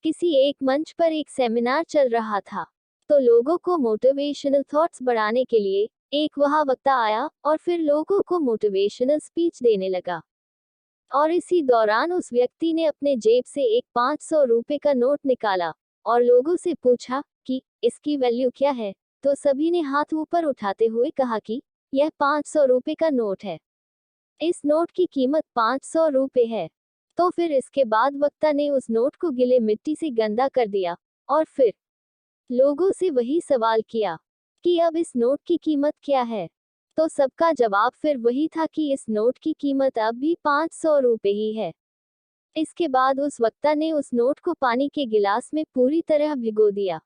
किसी एक मंच पर एक सेमिनार चल रहा था, तो लोगों को मोटिवेशनल थॉट्स बढ़ाने के लिए एक वहाँ वक्ता आया और फिर लोगों को मोटिवेशनल स्पीच देने लगा। और इसी दौरान उस व्यक्ति ने अपने जेब से एक 500 रुपए का नोट निकाला और लोगों से पूछा कि इसकी वैल्यू क्या है। तो सभी ने हाथ ऊपर उठाते हुए कहा कि यह 500 रुपए का नोट है, इस नोट की कीमत 500 रुपए है। तो फिर इसके बाद वक्ता ने उस नोट को गीले मिट्टी से गंदा कर दिया और फिर लोगों से वही सवाल किया कि अब इस नोट की कीमत क्या है। तो सबका जवाब फिर वही था कि इस नोट की कीमत अब भी 500 रुपए ही है। इसके बाद उस वक्ता ने उस नोट को पानी के गिलास में पूरी तरह भिगो दिया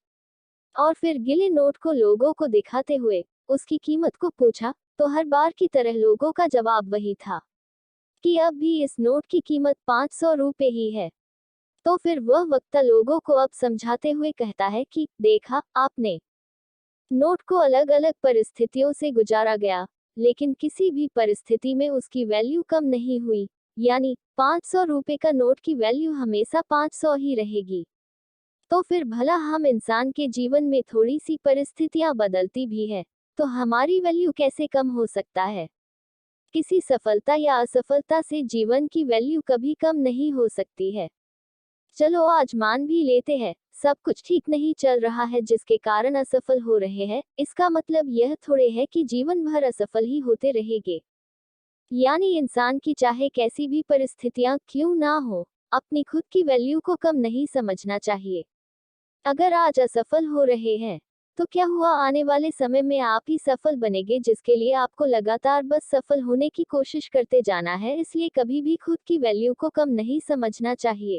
और फिर गीले नोट को लोगों को दिखाते हुए उसकी कीमत को पूछा। तो हर बार की तरह लोगों का जवाब वही था कि अब भी इस नोट की कीमत 500 रुपए ही है। तो फिर वह वक्ता लोगों को अब समझाते हुए कहता है कि देखा आपने, नोट को अलग अलग परिस्थितियों से गुजारा गया, लेकिन किसी भी परिस्थिति में उसकी वैल्यू कम नहीं हुई। यानी 500 रुपए का नोट की वैल्यू हमेशा 500 ही रहेगी। तो फिर भला हम इंसान के जीवन में थोड़ी सी परिस्थितियां बदलती भी है, तो हमारी वैल्यू कैसे कम हो सकता है। किसी सफलता या असफलता से जीवन की वैल्यू कभी कम नहीं हो सकती है। चलो आज मान भी लेते हैं, सब कुछ ठीक नहीं चल रहा है जिसके कारण असफल हो रहे हैं, इसका मतलब यह थोड़े है कि जीवन भर असफल ही होते रहेंगे। यानी इंसान की चाहे कैसी भी परिस्थितियां क्यों ना हो, अपनी खुद की वैल्यू को कम नहीं समझना चाहिए। अगर आज असफल हो रहे हैं, तो क्या हुआ, आने वाले समय में आप ही सफल बनेंगे, जिसके लिए आपको लगातार बस सफल होने की कोशिश करते जाना है। इसलिए कभी भी खुद की वैल्यू को कम नहीं समझना चाहिए।